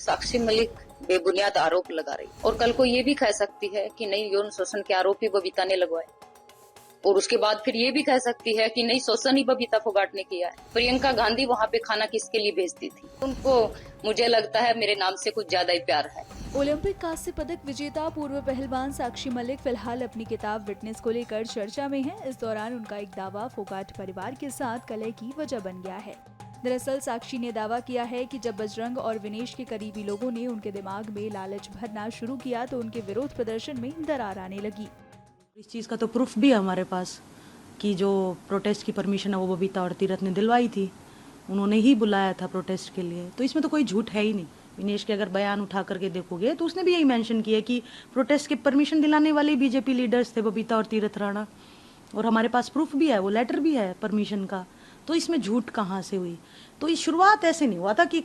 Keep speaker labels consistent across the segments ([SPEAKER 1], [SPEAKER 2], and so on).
[SPEAKER 1] साक्षी मलिक बेबुनियाद आरोप लगा रही और कल को ये भी कह सकती है कि नहीं, यौन शोषण के आरोपी बबीता ने लगवाए, और उसके बाद फिर ये भी कह सकती है कि नहीं, शोषण ही बबीता फोगाट ने किया है। प्रियंका गांधी वहाँ पे खाना किसके लिए भेजती थी? उनको मुझे लगता है मेरे नाम से कुछ ज्यादा ही प्यार है।
[SPEAKER 2] ओलंपिक कांस्य पदक विजेता पूर्व पहलवान साक्षी मलिक फिलहाल अपनी किताब विटनेस को लेकर चर्चा में है। इस दौरान उनका एक दावा फोगाट परिवार के साथ कलह की वजह बन गया है। दरअसल साक्षी ने दावा किया है कि जब बजरंग और विनेश के करीबी लोगों ने उनके दिमाग में लालच भरना शुरू किया तो उनके विरोध प्रदर्शन में दरार आने लगी।
[SPEAKER 3] इस चीज़ का तो प्रूफ भी है हमारे पास कि जो प्रोटेस्ट की परमिशन है वो बबीता और तीरथ ने दिलवाई थी। उन्होंने ही बुलाया था प्रोटेस्ट के लिए, तो इसमें तो कोई झूठ है ही नहीं। विनेश के अगर बयान उठा करके देखोगे तो उसने भी यही मेंशन किया कि प्रोटेस्ट की परमिशन दिलाने वाले बीजेपी लीडर्स थे, बबीता और तीरथ राणा, और हमारे पास प्रूफ भी है, वो लेटर भी है परमिशन का। तो इसमें झूठ कहाँ से हुई? तो ये शुरुआत ऐसे नहीं हुआ था कि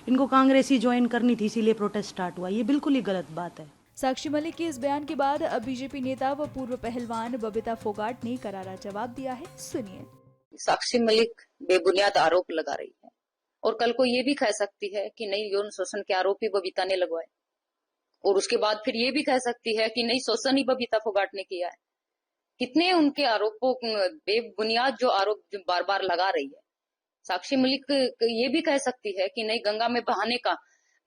[SPEAKER 3] इनको कांग्रेस ही ज्वाइन करनी थी इसीलिए प्रोटेस्ट स्टार्ट हुआ। ये बिल्कुल ही गलत बात है।
[SPEAKER 2] साक्षी मलिक के इस बयान के बाद अब बीजेपी नेता व पूर्व पहलवान बबीता फोगाट ने करारा जवाब दिया है। सुनिए।
[SPEAKER 1] साक्षी मलिक बेबुनियाद आरोप लगा रही है और कल को ये भी कह सकती है कि नहीं, यौन शोषण के आरोपी बबीता ने लगवाए, और उसके बाद फिर ये भी कह सकती है कि नहीं, शोषण ही बबीता फोगाट ने किया है। कितने उनके आरोपों, बेबुनियाद जो आरोप बार बार लगा रही है। साक्षी मलिक ये भी कह सकती है कि नहीं, गंगा में बहाने का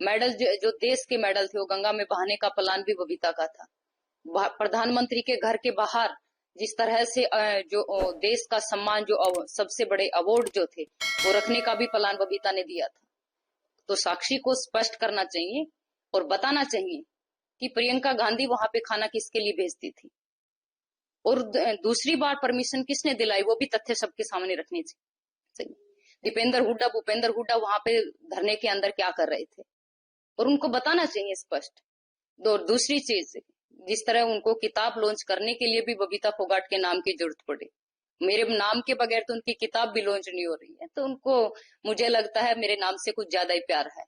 [SPEAKER 1] मेडल, जो देश के मेडल थे वो गंगा में बहाने का प्लान भी बबीता का था। प्रधानमंत्री के घर के बाहर जिस तरह से जो देश का सम्मान, जो सबसे बड़े अवार्ड जो थे वो रखने का भी प्लान बबीता ने दिया था। तो साक्षी को स्पष्ट करना चाहिए और बताना चाहिए कि प्रियंका गांधी वहां पे खाना किसके लिए भेजती थी, और दूसरी बार परमिशन किसने दिलाई, वो भी तथ्य सबके सामने रखने चाहिए। दीपेंद्र हुड्डा, भूपेंद्र हुड्डा वहां पे धरने के अंदर क्या कर रहे थे, और उनको बताना चाहिए स्पष्ट। दूसरी चीज, जिस तरह उनको किताब लॉन्च करने के लिए भी बबीता फोगाट के नाम की जरूरत पड़ी, मेरे नाम के बगैर तो उनकी किताब भी लॉन्च नहीं हो रही है। तो उनको, मुझे लगता है मेरे नाम से कुछ ज्यादा ही प्यार है,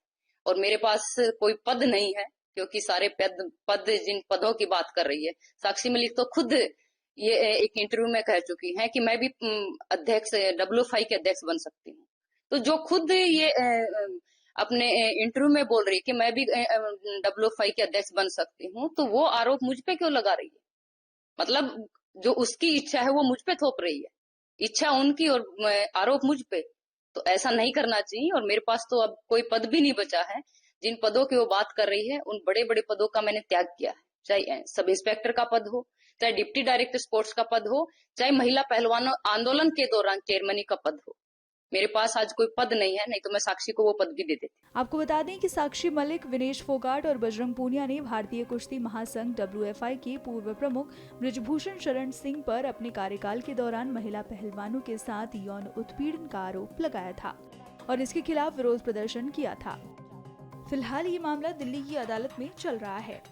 [SPEAKER 1] और मेरे पास कोई पद नहीं है, क्योंकि सारे पद जिन पदों की बात कर रही है साक्षी मलिक तो खुद ये एक इंटरव्यू में कह चुकी हैं कि मैं भी अध्यक्ष, WFI के अध्यक्ष बन सकती हूँ। तो जो खुद ये अपने इंटरव्यू में बोल रही है कि मैं भी WFI के अध्यक्ष बन सकती हूँ, तो वो आरोप मुझ पे क्यों लगा रही है? मतलब जो उसकी इच्छा है वो मुझ पे थोप रही है, इच्छा उनकी और आरोप मुझ पे। तो ऐसा नहीं करना चाहिए, और मेरे पास तो अब कोई पद भी नहीं बचा है। जिन पदों की वो बात कर रही है उन बड़े बड़े पदों का मैंने त्याग किया है, चाहे सब इंस्पेक्टर का पद हो, चाहे डिप्टी डायरेक्टर स्पोर्ट्स का पद हो, चाहे महिला पहलवानों आंदोलन के दौरान चेयरमैनी का पद हो। मेरे पास आज कोई पद नहीं है, नहीं तो मैं साक्षी को वो पद भी दे देती।
[SPEAKER 2] आपको बता दें कि साक्षी मलिक, विनेश फोगाट और बजरंग पूनिया ने भारतीय कुश्ती महासंघ WFI के पूर्व प्रमुख ब्रिजभूषण शरण सिंह पर अपने कार्यकाल के दौरान महिला पहलवानों के साथ यौन उत्पीड़न का आरोप लगाया था और इसके खिलाफ विरोध प्रदर्शन किया था। फिलहाल ये मामला दिल्ली की अदालत में चल रहा है।